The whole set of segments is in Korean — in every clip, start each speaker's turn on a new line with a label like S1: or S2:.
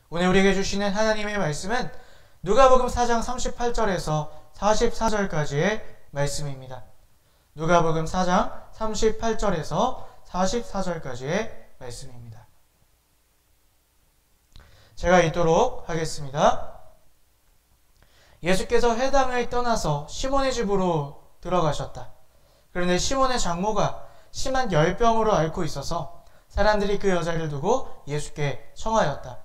S1: 오늘 우리에게 주시는 하나님의 말씀은 누가복음 4장 38절에서 44절까지의 말씀입니다. 누가복음 4장 38절에서 44절까지의 말씀입니다. 제가 읽도록 하겠습니다. 예수께서 회당을 떠나서 시몬의 집으로 들어가셨다. 그런데 시몬의 장모가 심한 열병으로 앓고 있어서 사람들이 그 여자를 두고 예수께 청하였다.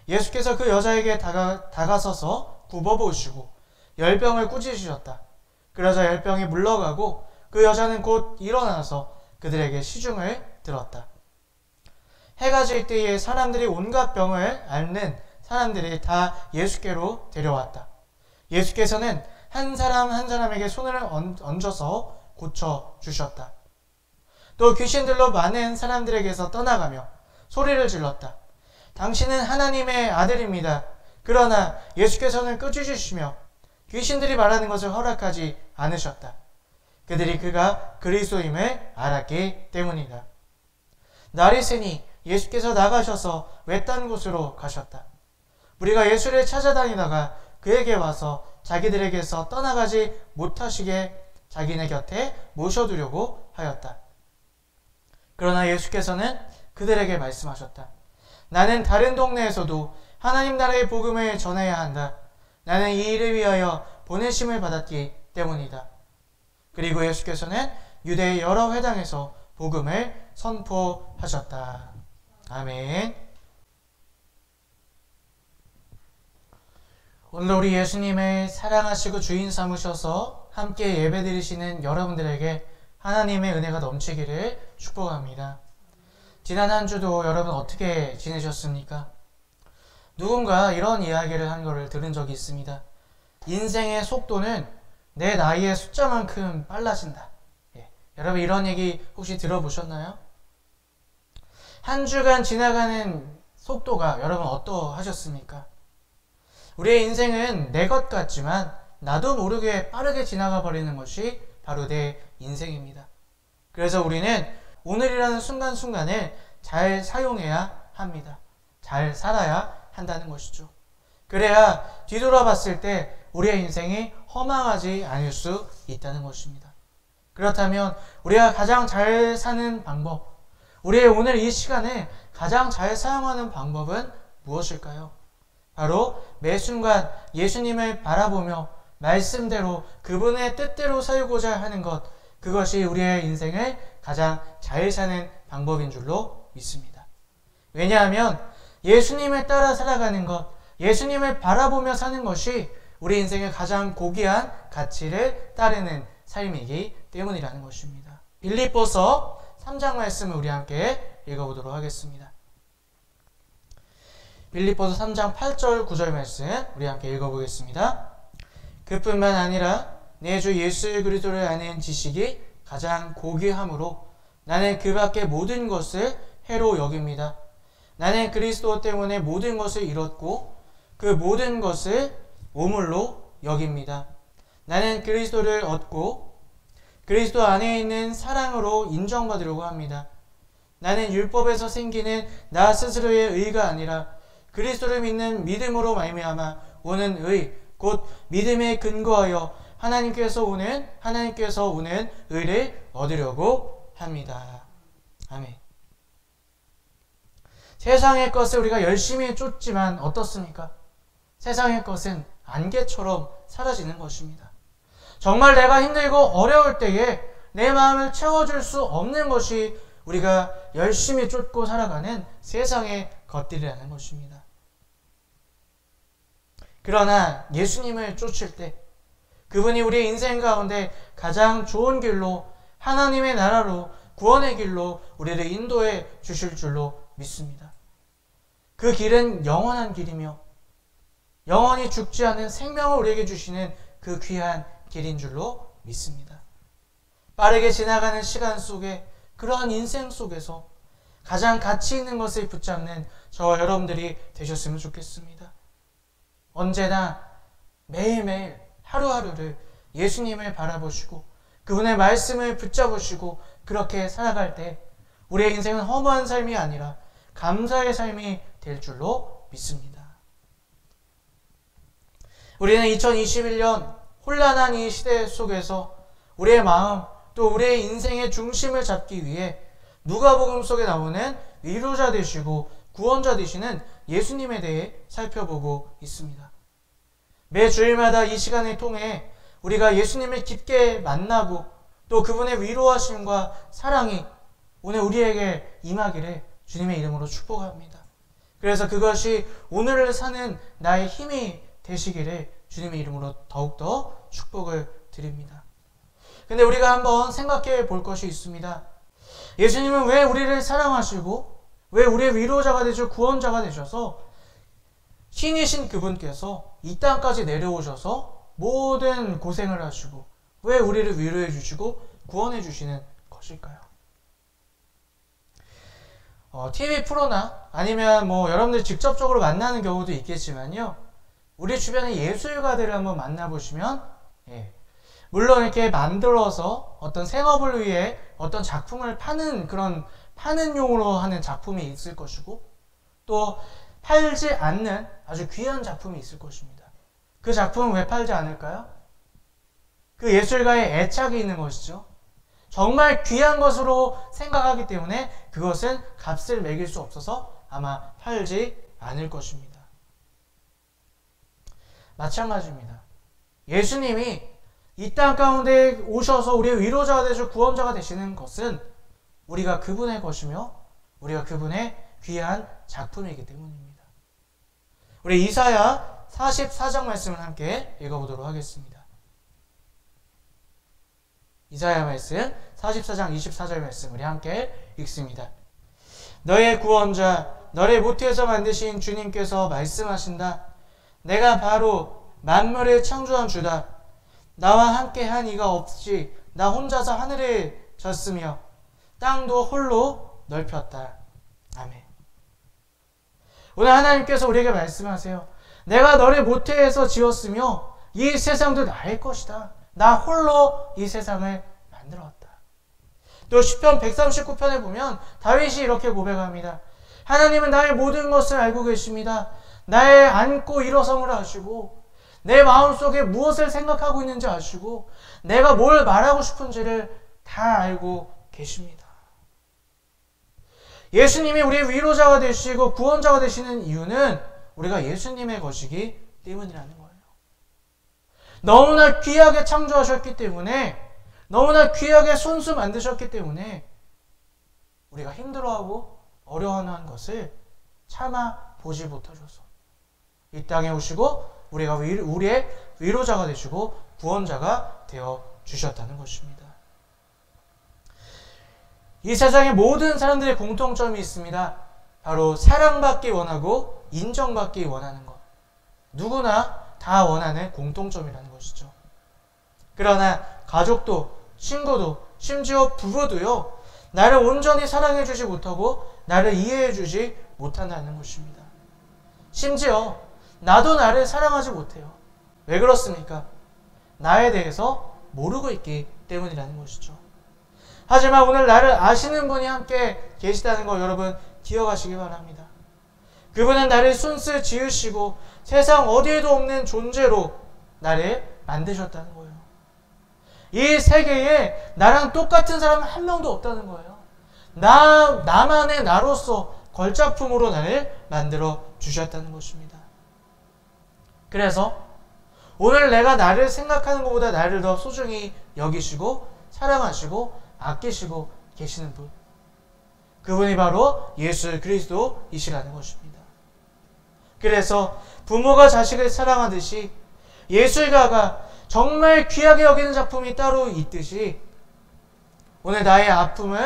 S1: 예수께서 그 여자에게 다가서서 굽어보시고 열병을 꾸짖으셨다. 그러자 열병이 물러가고 그 여자는 곧 일어나서 그들에게 시중을 들었다. 해가 질 때에 사람들이 온갖 병을 앓는 사람들이 다 예수께로 데려왔다. 예수께서는 한 사람 한 사람에게 손을 얹어서 고쳐주셨다. 또 귀신들로 많은 사람들에게서 떠나가며 소리를 질렀다. 당신은 하나님의 아들입니다. 그러나 예수께서는 꾸짖으시며 귀신들이 말하는 것을 허락하지 않으셨다. 그들이 그가 그리스도임을 알았기 때문이다. 날이 새니 예수께서 나가셔서 외딴 곳으로 가셨다. 우리가 예수를 찾아다니다가 그에게 와서 자기들에게서 떠나가지 못하시게 자기네 곁에 모셔두려고 하였다. 그러나 예수께서는 그들에게 말씀하셨다. 나는 다른 동네에서도 하나님 나라의 복음을 전해야 한다. 나는 이 일을 위하여 보내심을 받았기 때문이다. 그리고 예수께서는 유대의 여러 회당에서 복음을 선포하셨다. 아멘. 오늘 우리 예수님을 사랑하시고 주인 삼으셔서 함께 예배드리시는 여러분들에게 하나님의 은혜가 넘치기를 축복합니다. 지난 한 주도 여러분 어떻게 지내셨습니까? 누군가 이런 이야기를 한 것을 들은 적이 있습니다. 인생의 속도는 내 나이의 숫자만큼 빨라진다. 여러분 이런 얘기 혹시 들어보셨나요? 한 주간 지나가는 속도가 여러분 어떠하셨습니까? 우리의 인생은 내 것 같지만 나도 모르게 빠르게 지나가 버리는 것이 바로 내 인생입니다. 그래서 우리는 오늘이라는 순간순간을 잘 사용해야 합니다. 잘 살아야 한다는 것이죠. 그래야 뒤돌아봤을 때 우리의 인생이 허망하지 않을 수 있다는 것입니다. 그렇다면 우리가 가장 잘 사는 방법, 우리의 오늘 이 시간에 가장 잘 사용하는 방법은 무엇일까요? 바로 매 순간 예수님을 바라보며 말씀대로 그분의 뜻대로 살고자 하는 것, 그것이 우리의 인생을 가장 잘 사는 방법인 줄로 믿습니다. 왜냐하면 예수님을 따라 살아가는 것, 예수님을 바라보며 사는 것이 우리 인생의 가장 고귀한 가치를 따르는 삶이기 때문이라는 것입니다. 빌립보서 3장 말씀을 우리 함께 읽어보도록 하겠습니다. 빌립보서 3장 8절 9절 말씀 우리 함께 읽어보겠습니다. 그뿐만 아니라 내 주 예수 그리스도를 아는 지식이 가장 고귀함으로 나는 그 밖의 모든 것을 해로 여깁니다. 나는 그리스도 때문에 모든 것을 잃었고 그 모든 것을 오물로 여깁니다. 나는 그리스도를 얻고 그리스도 안에 있는 사랑으로 인정받으려고 합니다. 나는 율법에서 생기는 나 스스로의 의가 아니라 그리스도를 믿는 믿음으로 말미암아 오는 의, 곧 믿음에 근거하여 하나님께서 오는 의를 얻으려고 합니다. 아멘. 세상의 것을 우리가 열심히 쫓지만 어떻습니까? 세상의 것은 안개처럼 사라지는 것입니다. 정말 내가 힘들고 어려울 때에 내 마음을 채워줄 수 없는 것이 우리가 열심히 쫓고 살아가는 세상의 것들이라는 것입니다. 그러나 예수님을 쫓을 때 그분이 우리의 인생 가운데 가장 좋은 길로 하나님의 나라로 구원의 길로 우리를 인도해 주실 줄로 믿습니다. 그 길은 영원한 길이며 영원히 죽지 않은 생명을 우리에게 주시는 그 귀한 길인 줄로 믿습니다. 빠르게 지나가는 시간 속에 그러한 인생 속에서 가장 가치 있는 것을 붙잡는 저와 여러분들이 되셨으면 좋겠습니다. 언제나 매일매일 하루하루를 예수님을 바라보시고 그분의 말씀을 붙잡으시고 그렇게 살아갈 때 우리의 인생은 허무한 삶이 아니라 감사의 삶이 될 줄로 믿습니다. 우리는 2021년 혼란한 이 시대 속에서 우리의 마음 또 우리의 인생의 중심을 잡기 위해 누가복음 속에 나오는 위로자 되시고 구원자 되시는 예수님에 대해 살펴보고 있습니다. 매 주일마다 이 시간을 통해 우리가 예수님을 깊게 만나고 또 그분의 위로하심과 사랑이 오늘 우리에게 임하기를 주님의 이름으로 축복합니다. 그래서 그것이 오늘을 사는 나의 힘이 되시기를 주님의 이름으로 더욱더 축복을 드립니다. 근데 우리가 한번 생각해 볼 것이 있습니다. 예수님은 왜 우리를 사랑하시고 왜 우리의 위로자가 되시고 구원자가 되셔서 신이신 그분께서 이 땅까지 내려오셔서 모든 고생을 하시고 왜 우리를 위로해 주시고 구원해 주시는 것일까요? TV 프로나 아니면 여러분들 직접적으로 만나는 경우도 있겠지만요. 우리 주변의 예술가들을 한번 만나보시면 물론 이렇게 만들어서 어떤 생업을 위해 어떤 작품을 파는 그런 파는 용으로 하는 작품이 있을 것이고 또 팔지 않는 아주 귀한 작품이 있을 것입니다. 그 작품은 왜 팔지 않을까요? 그 예술가의 애착이 있는 것이죠. 정말 귀한 것으로 생각하기 때문에 그것은 값을 매길 수 없어서 아마 팔지 않을 것입니다. 마찬가지입니다. 예수님이 이 땅 가운데 오셔서 우리의 위로자가 되시고 구원자가 되시는 것은 우리가 그분의 것이며 우리가 그분의 귀한 작품이기 때문입니다. 우리 이사야 44장 말씀을 함께 읽어보도록 하겠습니다. 이사야 말씀 44장 24절 말씀 우리 함께 읽습니다. 너의 구원자 너를 모태에서 만드신 주님께서 말씀하신다. 내가 바로 만물을 창조한 주다. 나와 함께한 이가 없이 나 혼자서 하늘을 졌으며 땅도 홀로 넓혔다. 아멘. 오늘 하나님께서 우리에게 말씀하세요. 내가 너를 모태에서 지었으며 이 세상도 나의 것이다. 나 홀로 이 세상을 만들었다. 또 시편 139편에 보면 다윗이 이렇게 고백합니다. 하나님은 나의 모든 것을 알고 계십니다. 나의 앉고 일어섬을 아시고 내 마음속에 무엇을 생각하고 있는지 아시고 내가 뭘 말하고 싶은지를 다 알고 계십니다. 예수님이 우리의 위로자가 되시고 구원자가 되시는 이유는 우리가 예수님의 것이기 때문이라는 거예요. 너무나 귀하게 창조하셨기 때문에 너무나 귀하게 손수 만드셨기 때문에 우리가 힘들어하고 어려워하는 것을 참아 보지 못하셔서 이 땅에 오시고 우리가 우리의 위로자가 되시고 구원자가 되어 주셨다는 것입니다. 이 세상의 모든 사람들의 공통점이 있습니다. 바로 사랑받기 원하고 인정받기 원하는 것. 누구나 다 원하는 공통점이라는 것이죠. 그러나 가족도 친구도 심지어 부부도요. 나를 온전히 사랑해주지 못하고 나를 이해해주지 못한다는 것입니다. 심지어 나도 나를 사랑하지 못해요. 왜 그렇습니까? 나에 대해서 모르고 있기 때문이라는 것이죠. 하지만 오늘 나를 아시는 분이 함께 계시다는 거 여러분 기억하시기 바랍니다. 그분은 나를 순수 지으시고 세상 어디에도 없는 존재로 나를 만드셨다는 거예요. 이 세계에 나랑 똑같은 사람은 한 명도 없다는 거예요. 나만의 나로서 걸작품으로 나를 만들어 주셨다는 것입니다. 그래서 오늘 내가 나를 생각하는 것보다 나를 더 소중히 여기시고 사랑하시고 아끼시고 계시는 분, 그분이 바로 예수 그리스도이시라는 것입니다. 그래서 부모가 자식을 사랑하듯이 예술가가 정말 귀하게 여기는 작품이 따로 있듯이 오늘 나의 아픔을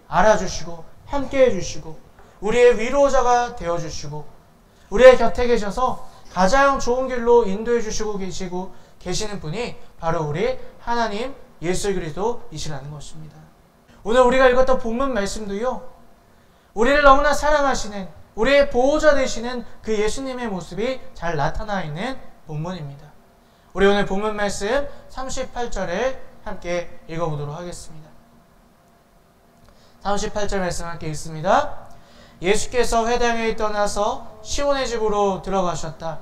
S1: 알아주시고 함께 해주시고 우리의 위로자가 되어주시고 우리의 곁에 계셔서 가장 좋은 길로 인도해 주시고 계시는 분이 바로 우리 하나님 예수 그리스도이시라는 것입니다. 오늘 우리가 읽었던 본문 말씀도요. 우리를 너무나 사랑하시는 우리의 보호자 되시는 그 예수님의 모습이 잘 나타나 있는 본문입니다. 우리 오늘 본문 말씀 38절을 함께 읽어보도록 하겠습니다. 38절 말씀 함께 읽습니다. 예수께서 회당에 떠나서 시몬의 집으로 들어가셨다.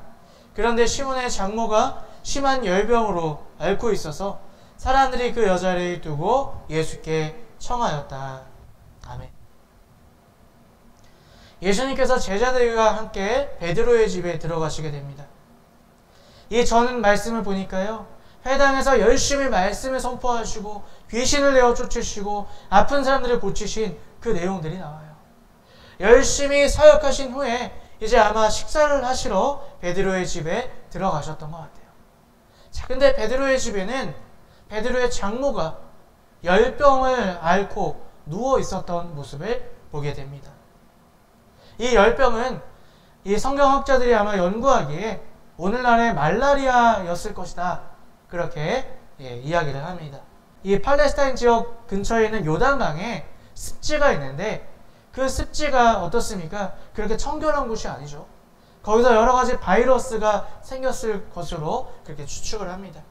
S1: 그런데 시몬의 장모가 심한 열병으로 앓고 있어서 사람들이 그 여자를 두고 예수께 청하였다. 아멘. 예수님께서 제자들과 함께 베드로의 집에 들어가시게 됩니다. 이 전 말씀을 보니까요, 회당에서 열심히 말씀을 선포하시고 귀신을 내어 쫓으시고 아픈 사람들을 고치신 그 내용들이 나와요. 열심히 사역하신 후에 이제 아마 식사를 하시러 베드로의 집에 들어가셨던 것 같아요. 자, 근데 베드로의 집에는 베드로의 장모가 열병을 앓고 누워 있었던 모습을 보게 됩니다. 이 열병은 이 성경학자들이 아마 연구하기에 오늘날의 말라리아였을 것이다, 그렇게 이야기를 합니다. 이 팔레스타인 지역 근처에 있는 요단강에 습지가 있는데 그 습지가 어떻습니까? 그렇게 청결한 곳이 아니죠. 거기서 여러 가지 바이러스가 생겼을 것으로 그렇게 추측을 합니다.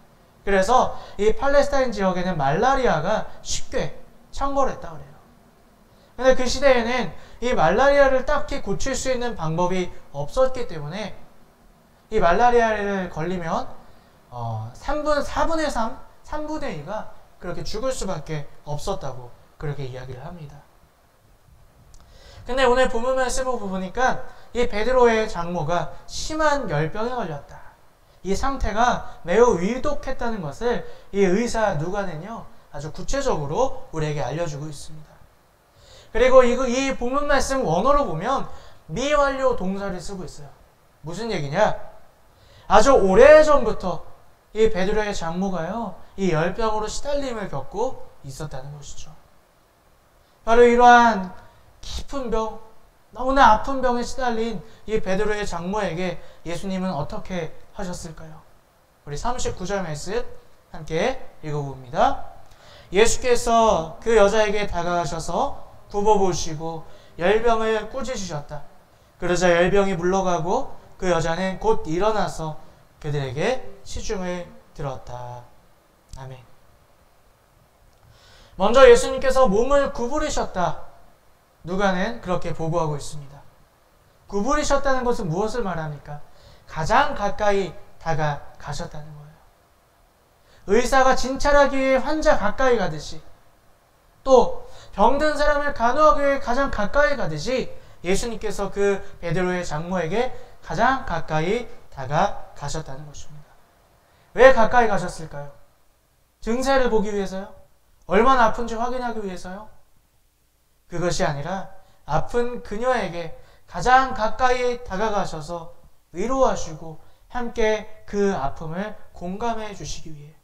S1: 그래서 이 팔레스타인 지역에는 말라리아가 쉽게 창궐했다 그래요. 근데 그 시대에는 이 말라리아를 딱히 고칠 수 있는 방법이 없었기 때문에 이 말라리아를 걸리면 4분의 3, 3분의 2가 그렇게 죽을 수밖에 없었다고 그렇게 이야기를 합니다. 근데 오늘 본문 말씀을 보니까 이 베드로의 장모가 심한 열병에 걸렸다. 이 상태가 매우 위독했다는 것을 이 의사 누가는요, 아주 구체적으로 우리에게 알려주고 있습니다. 그리고 이 본문 말씀 원어로 보면 미완료 동사를 쓰고 있어요. 무슨 얘기냐? 아주 오래전부터 이 베드로의 장모가요, 이 열병으로 시달림을 겪고 있었다는 것이죠. 바로 이러한 깊은 병, 너무나 아픈 병에 시달린 이 베드로의 장모에게 예수님은 어떻게 하셨을까요? 우리 39절 말씀 함께 읽어봅니다. 예수께서 그 여자에게 다가가셔서 굽어보시고 열병을 꾸짖으셨다. 그러자 열병이 물러가고 그 여자는 곧 일어나서 그들에게 시중을 들었다. 아멘. 먼저 예수님께서 몸을 구부리셨다. 누가는 그렇게 보고하고 있습니다. 구부리셨다는 것은 무엇을 말합니까? 가장 가까이 다가가셨다는 거예요. 의사가 진찰하기 위해 환자 가까이 가듯이, 또 병든 사람을 간호하기 위해 가장 가까이 가듯이 예수님께서 그 베드로의 장모에게 가장 가까이 다가가셨다는 것입니다. 왜 가까이 가셨을까요? 증세를 보기 위해서요? 얼마나 아픈지 확인하기 위해서요? 그것이 아니라 아픈 그녀에게 가장 가까이 다가가셔서 위로하시고 함께 그 아픔을 공감해 주시기 위해,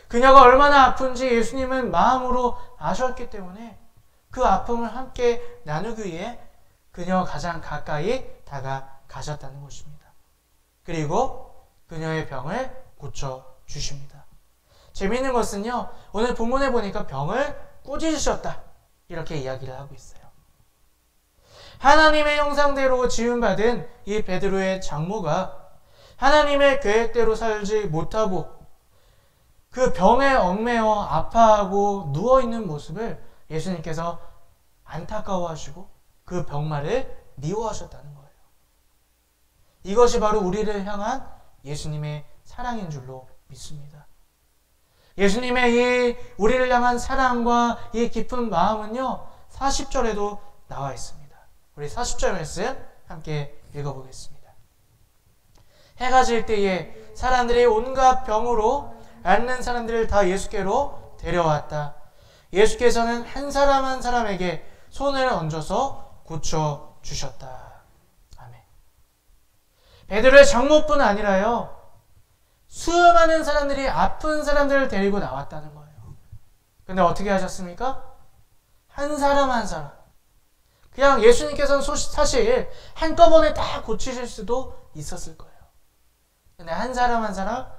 S1: 그녀가 얼마나 아픈지 예수님은 마음으로 아셨기 때문에 그 아픔을 함께 나누기 위해 그녀가 가장 가까이 다가가셨다는 것입니다. 그리고 그녀의 병을 고쳐주십니다. 재미있는 것은요, 오늘 본문에 보니까 병을 꾸짖으셨다, 이렇게 이야기를 하고 있어요. 하나님의 형상대로 지음받은 이 베드로의 장모가 하나님의 계획대로 살지 못하고 그 병에 얽매여 아파하고 누워있는 모습을 예수님께서 안타까워하시고 그 병마를 미워하셨다는 거예요. 이것이 바로 우리를 향한 예수님의 사랑인 줄로 믿습니다. 예수님의 이 우리를 향한 사랑과 이 깊은 마음은요, 40절에도 나와 있습니다. 우리 40절 말씀 함께 읽어보겠습니다. 해가 질 때에 사람들이 온갖 병으로 앓는 사람들을 다 예수께로 데려왔다. 예수께서는 한 사람 한 사람에게 손을 얹어서 고쳐주셨다. 아멘. 베드로의 장모뿐 아니라요, 수많은 사람들이 아픈 사람들을 데리고 나왔다는 거예요. 근데 어떻게 하셨습니까? 한 사람 한 사람. 그냥 예수님께서는 사실 한꺼번에 다 고치실 수도 있었을 거예요. 근데 한 사람 한 사람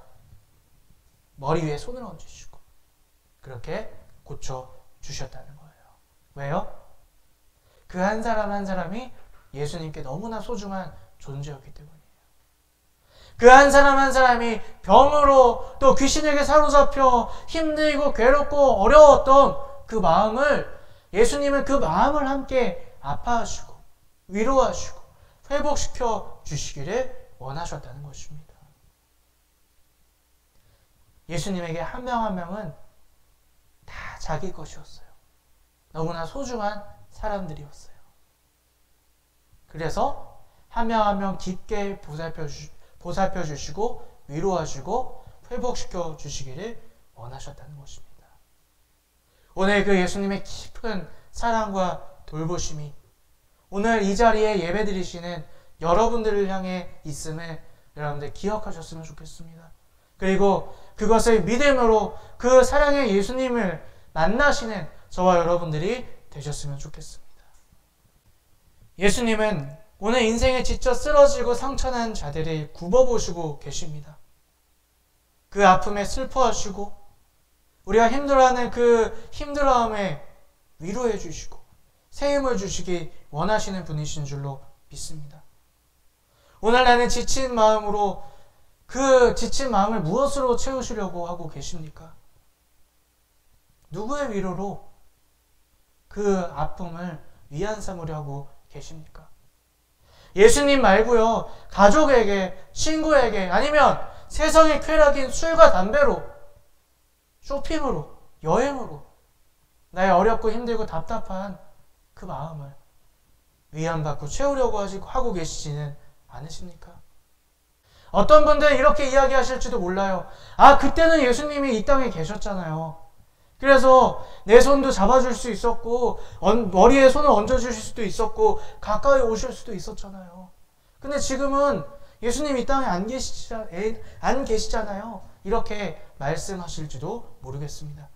S1: 머리 위에 손을 얹으시고 그렇게 고쳐주셨다는 거예요. 왜요? 그 한 사람 한 사람이 예수님께 너무나 소중한 존재였기 때문이에요. 그 한 사람 한 사람이 병으로 또 귀신에게 사로잡혀 힘들고 괴롭고 어려웠던 그 마음을, 예수님은 그 마음을 함께 아파하시고 위로하시고 회복시켜 주시기를 원하셨다는 것입니다. 예수님에게 한 명 한 명은 다 자기 것이었어요. 너무나 소중한 사람들이었어요. 그래서 한 명 한 명 깊게 보살펴 주시고 위로하시고 회복시켜 주시기를 원하셨다는 것입니다. 오늘 그 예수님의 깊은 사랑과 돌보심이 오늘 이 자리에 예배드리시는 여러분들을 향해 있음을 여러분들 기억하셨으면 좋겠습니다. 그리고 그것을 믿음으로 그 사랑의 예수님을 만나시는 저와 여러분들이 되셨으면 좋겠습니다. 예수님은 오늘 인생에 지쳐 쓰러지고 상처난 자들을 굽어보시고 계십니다. 그 아픔에 슬퍼하시고 우리가 힘들어하는 그 힘들어함에 위로해 주시고 새 힘을 주시기 원하시는 분이신 줄로 믿습니다. 오늘 나는 지친 마음으로 그 지친 마음을 무엇으로 채우시려고 하고 계십니까? 누구의 위로로 그 아픔을 위안 삼으려 하고 계십니까? 예수님 말고요, 가족에게, 친구에게, 아니면 세상의 쾌락인 술과 담배로, 쇼핑으로, 여행으로 나의 어렵고 힘들고 답답한 그 마음을 위안받고 채우려고 하고 계시지는 않으십니까? 어떤 분들은 이렇게 이야기하실지도 몰라요. 아, 그때는 예수님이 이 땅에 계셨잖아요. 그래서 내 손도 잡아줄 수 있었고 머리에 손을 얹어주실 수도 있었고 가까이 오실 수도 있었잖아요. 근데 지금은 예수님 이 땅에 안 계시잖아요. 이렇게 말씀하실지도 모르겠습니다.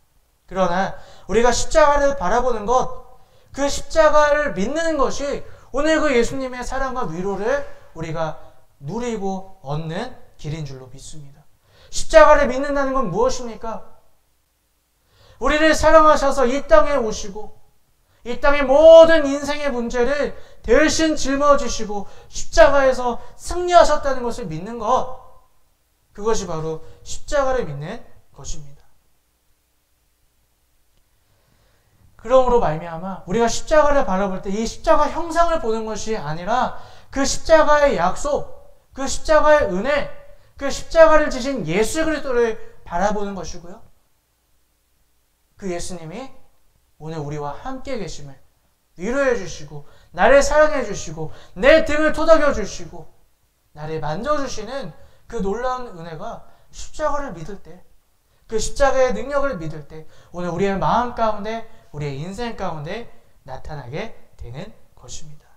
S1: 그러나 우리가 십자가를 바라보는 것, 그 십자가를 믿는 것이 오늘 그 예수님의 사랑과 위로를 우리가 누리고 얻는 길인 줄로 믿습니다. 십자가를 믿는다는 건 무엇입니까? 우리를 사랑하셔서 이 땅에 오시고 이 땅의 모든 인생의 문제를 대신 짊어지시고 십자가에서 승리하셨다는 것을 믿는 것, 그것이 바로 십자가를 믿는 것입니다. 그러므로 말미암아 우리가 십자가를 바라볼 때 이 십자가 형상을 보는 것이 아니라 그 십자가의 약속, 그 십자가의 은혜, 그 십자가를 지신 예수 그리스도를 바라보는 것이고요. 그 예수님이 오늘 우리와 함께 계심을 위로해 주시고 나를 사랑해 주시고 내 등을 토닥여 주시고 나를 만져주시는 그 놀라운 은혜가 십자가를 믿을 때, 그 십자가의 능력을 믿을 때 오늘 우리의 마음 가운데, 우리의 인생 가운데 나타나게 되는 것입니다.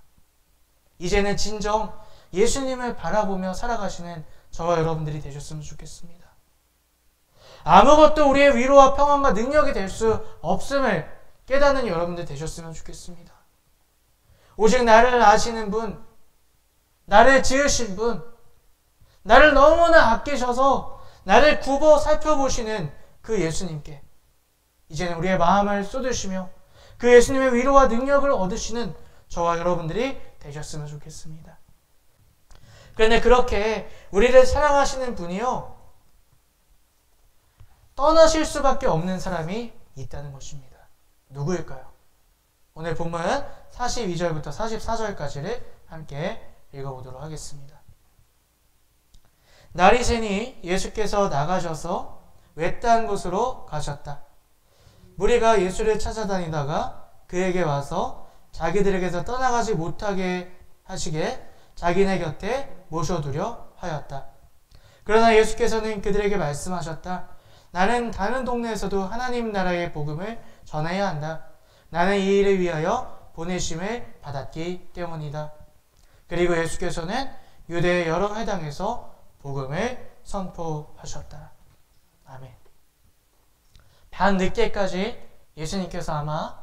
S1: 이제는 진정 예수님을 바라보며 살아가시는 저와 여러분들이 되셨으면 좋겠습니다. 아무것도 우리의 위로와 평안과 능력이 될 수 없음을 깨닫는 여러분들 되셨으면 좋겠습니다. 오직 나를 아시는 분, 나를 지으신 분, 나를 너무나 아끼셔서 나를 굽어 살펴보시는 그 예수님께 이제는 우리의 마음을 쏟으시며 그 예수님의 위로와 능력을 얻으시는 저와 여러분들이 되셨으면 좋겠습니다. 그런데 그렇게 우리를 사랑하시는 분이요, 떠나실 수밖에 없는 사람이 있다는 것입니다. 누구일까요? 오늘 본문은 42절부터 44절까지를 함께 읽어보도록 하겠습니다. 날이 새니 예수께서 나가셔서 외딴 곳으로 가셨다. 무리가 예수를 찾아다니다가 그에게 와서 자기들에게서 떠나가지 못하게 하시게 자기네 곁에 모셔두려 하였다. 그러나 예수께서는 그들에게 말씀하셨다. 나는 다른 동네에서도 하나님 나라의 복음을 전해야 한다. 나는 이 일을 위하여 보내심을 받았기 때문이다. 그리고 예수께서는 유대의 여러 회당에서 복음을 선포하셨다. 아멘. 밤늦게까지 예수님께서 아마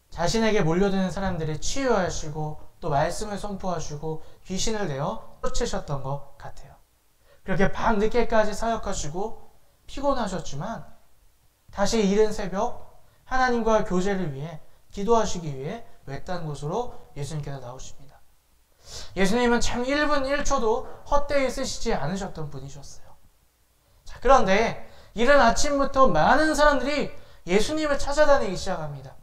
S1: 자신에게 몰려드는 사람들을 치유하시고 또 말씀을 선포하시고 귀신을 내어 쫓으셨던 것 같아요. 그렇게 밤늦게까지 사역하시고 피곤하셨지만 다시 이른 새벽 하나님과 교제를 위해 기도하시기 위해 외딴 곳으로 예수님께서 나오십니다. 예수님은 참 1분 1초도 헛되이 쓰시지 않으셨던 분이셨어요. 자, 그런데 이른 아침부터 많은 사람들이 예수님을 찾아다니기 시작합니다.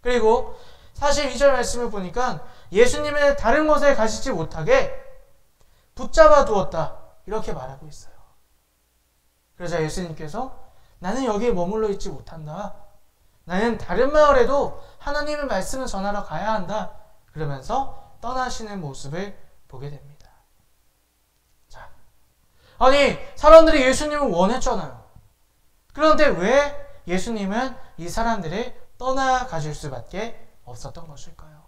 S1: 그리고 42절 말씀을 보니까 예수님을 다른 곳에 가시지 못하게 붙잡아 두었다. 이렇게 말하고 있어요. 그러자 예수님께서 나는 여기에 머물러 있지 못한다. 나는 다른 마을에도 하나님의 말씀을 전하러 가야 한다. 그러면서 떠나시는 모습을 보게 됩니다. 자, 아니 사람들이 예수님을 원했잖아요. 그런데 왜 예수님은 이 사람들을 떠나가실 수밖에 없었던 것일까요?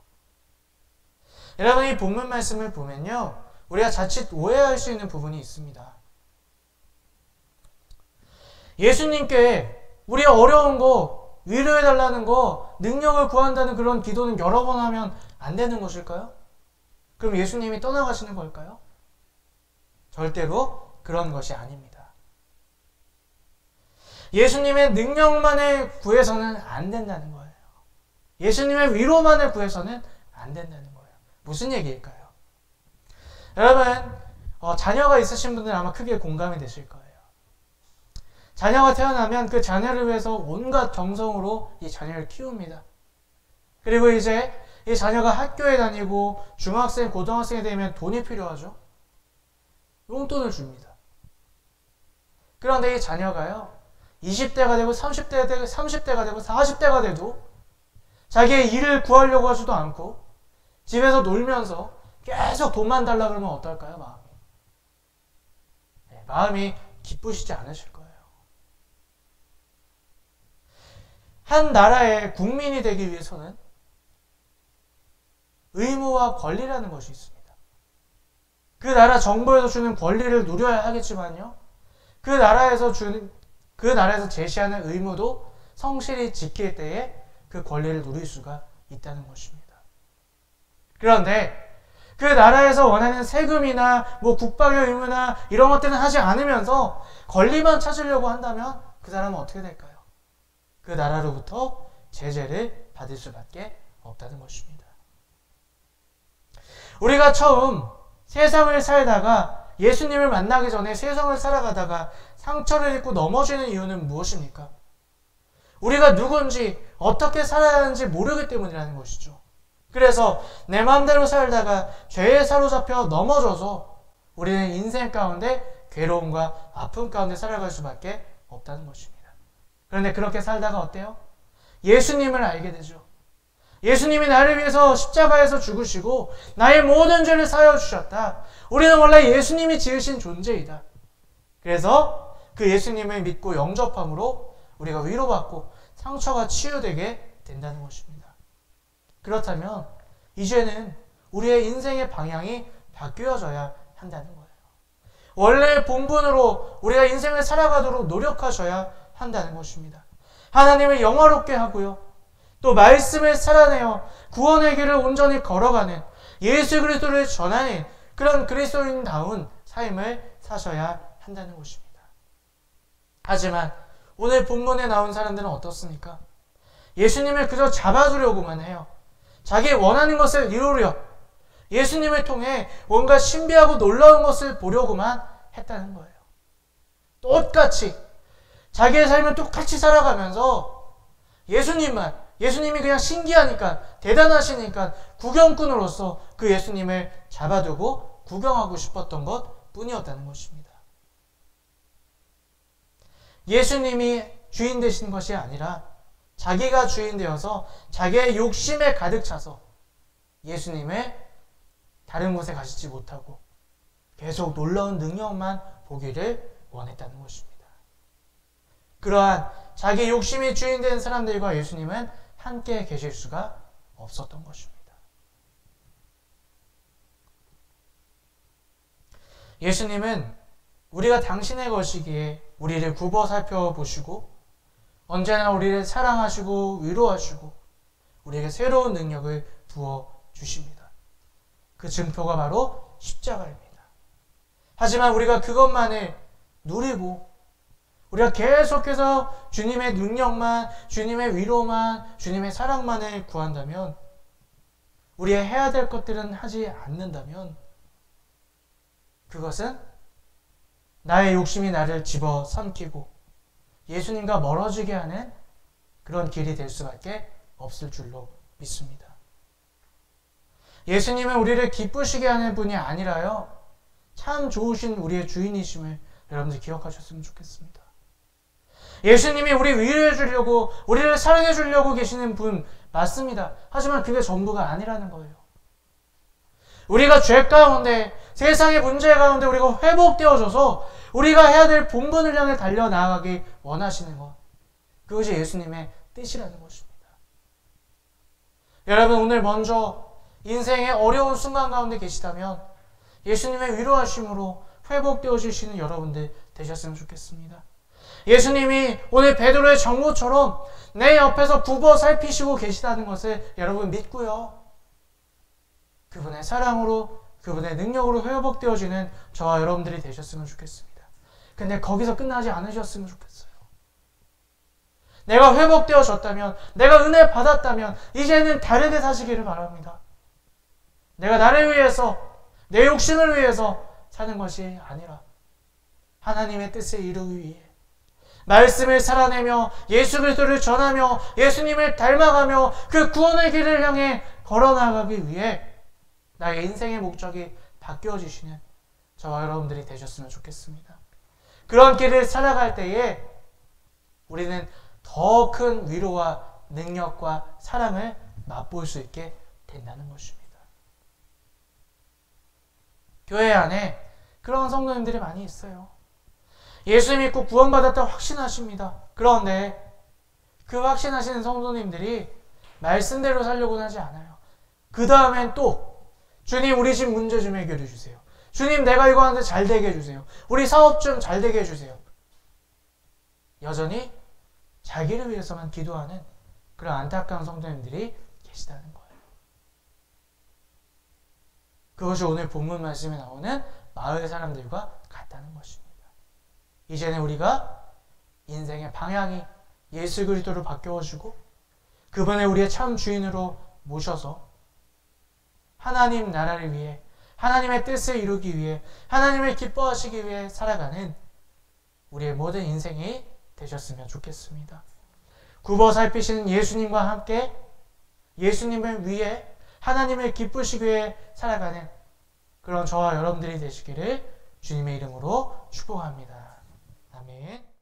S1: 여러분, 이 본문 말씀을 보면요, 우리가 자칫 오해할 수 있는 부분이 있습니다. 예수님께 우리가 어려운 거, 위로해달라는 거, 능력을 구한다는 그런 기도는 여러 번 하면 안 되는 것일까요? 그럼 예수님이 떠나가시는 걸까요? 절대로 그런 것이 아닙니다. 예수님의 능력만을 구해서는 안 된다는 거예요. 예수님의 위로만을 구해서는 안 된다는 거예요. 무슨 얘기일까요? 여러분, 자녀가 있으신 분들은 아마 크게 공감이 되실 거예요. 자녀가 태어나면 그 자녀를 위해서 온갖 정성으로 이 자녀를 키웁니다. 그리고 이제 이 자녀가 학교에 다니고 중학생, 고등학생이 되면 돈이 필요하죠. 용돈을 줍니다. 그런데 이 자녀가요, 20대가 되고 30대가 되고 40대가 돼도 자기의 일을 구하려고 하지도 않고 집에서 놀면서 계속 돈만 달라 그러면 어떨까요? 마음이. 마음이 기쁘시지 않으실 거예요. 한 나라의 국민이 되기 위해서는 의무와 권리라는 것이 있습니다. 그 나라 정부에서 주는 권리를 누려야 하겠지만요, 그 나라에서 제시하는 의무도 성실히 지킬 때에 그 권리를 누릴 수가 있다는 것입니다. 그런데 그 나라에서 원하는 세금이나 국방의 의무나 이런 것들은 하지 않으면서 권리만 찾으려고 한다면 그 사람은 어떻게 될까요? 그 나라로부터 제재를 받을 수밖에 없다는 것입니다. 우리가 처음 세상을 살다가 예수님을 만나기 전에 세상을 살아가다가 상처를 입고 넘어지는 이유는 무엇입니까? 우리가 누군지 어떻게 살아야 하는지 모르기 때문이라는 것이죠. 그래서 내 마음대로 살다가 죄에 사로잡혀 넘어져서 우리는 인생 가운데 괴로움과 아픔 가운데 살아갈 수밖에 없다는 것입니다. 그런데 그렇게 살다가 어때요? 예수님을 알게 되죠. 예수님이 나를 위해서 십자가에서 죽으시고 나의 모든 죄를 사하여 주셨다. 우리는 원래 예수님이 지으신 존재이다. 그래서 그 예수님을 믿고 영접함으로 우리가 위로받고 상처가 치유되게 된다는 것입니다. 그렇다면 이제는 우리의 인생의 방향이 바뀌어져야 한다는 거예요. 원래 본분으로 우리가 인생을 살아가도록 노력하셔야 한다는 것입니다. 하나님을 영화롭게 하고요, 또 말씀을 살아내어 구원의 길을 온전히 걸어가는 예수 그리스도를 전하는 그런 그리스도인다운 삶을 사셔야 한다는 것입니다. 하지만 오늘 본문에 나온 사람들은 어떻습니까? 예수님을 그저 잡아두려고만 해요. 자기 원하는 것을 이루려 예수님을 통해 뭔가 신비하고 놀라운 것을 보려고만 했다는 거예요. 똑같이 자기의 삶을 똑같이 살아가면서 예수님이 그냥 신기하니까, 대단하시니까 구경꾼으로서 그 예수님을 잡아두고 구경하고 싶었던 것 뿐이었다는 것입니다. 예수님이 주인 되신 것이 아니라 자기가 주인 되어서 자기의 욕심에 가득 차서 예수님을 다른 곳에 가시지 못하고 계속 놀라운 능력만 보기를 원했다는 것입니다. 그러한 자기 욕심이 주인 된 사람들과 예수님은 함께 계실 수가 없었던 것입니다. 예수님은 우리가 당신의 것이기에 우리를 굽어 살펴보시고 언제나 우리를 사랑하시고 위로하시고 우리에게 새로운 능력을 부어주십니다. 그 증표가 바로 십자가입니다. 하지만 우리가 그것만을 누리고 우리가 계속해서 주님의 능력만, 주님의 위로만, 주님의 사랑만을 구한다면, 우리의 해야 될 것들은 하지 않는다면 그것은 나의 욕심이 나를 집어삼키고 예수님과 멀어지게 하는 그런 길이 될 수밖에 없을 줄로 믿습니다. 예수님은 우리를 기쁘시게 하는 분이 아니라요, 참 좋으신 우리의 주인이심을 여러분들 기억하셨으면 좋겠습니다. 예수님이 우리 위로해 주려고, 우리를 사랑해 주려고 계시는 분 맞습니다. 하지만 그게 전부가 아니라는 거예요. 우리가 죄 가운데, 세상의 문제 가운데 우리가 회복되어져서 우리가 해야 될 본분을 향해 달려나가기 원하시는 것, 그것이 예수님의 뜻이라는 것입니다. 여러분, 오늘 먼저 인생의 어려운 순간 가운데 계시다면 예수님의 위로하심으로 회복되어지시는 여러분들 되셨으면 좋겠습니다. 예수님이 오늘 베드로의 정보처럼 내 옆에서 굽어 살피시고 계시다는 것을 여러분 믿고요, 그분의 사랑으로, 그분의 능력으로 회복되어지는 저와 여러분들이 되셨으면 좋겠습니다. 근데 거기서 끝나지 않으셨으면 좋겠어요. 내가 회복되어졌다면, 내가 은혜 받았다면 이제는 다르게 사시기를 바랍니다. 내가 나를 위해서, 내 욕심을 위해서 사는 것이 아니라 하나님의 뜻을 이루기 위해 말씀을 살아내며 예수 그리스도를 전하며 예수님을 닮아가며 그 구원의 길을 향해 걸어나가기 위해 나의 인생의 목적이 바뀌어지시는 저와 여러분들이 되셨으면 좋겠습니다. 그런 길을 살아갈 때에 우리는 더 큰 위로와 능력과 사랑을 맛볼 수 있게 된다는 것입니다. 교회 안에 그런 성도님들이 많이 있어요. 예수 믿고 구원받았다 확신하십니다. 그런데 그 확신하시는 성도님들이 말씀대로 살려고는 하지 않아요. 그 다음엔 또 주님, 우리 집 문제 좀 해결해 주세요. 주님, 내가 이거 하는데 잘 되게 해주세요. 우리 사업 좀 잘 되게 해주세요. 여전히 자기를 위해서만 기도하는 그런 안타까운 성도님들이 계시다는 거예요. 그것이 오늘 본문 말씀에 나오는 마을 사람들과 같다는 것입니다. 이제는 우리가 인생의 방향이 예수 그리스도로 바뀌어지고 그분을 우리의 참 주인으로 모셔서 하나님 나라를 위해, 하나님의 뜻을 이루기 위해, 하나님을 기뻐하시기 위해 살아가는 우리의 모든 인생이 되셨으면 좋겠습니다. 굽어 살피시는 예수님과 함께 예수님을 위해, 하나님을 기쁘시기 위해 살아가는 그런 저와 여러분들이 되시기를 주님의 이름으로 축복합니다. 아멘.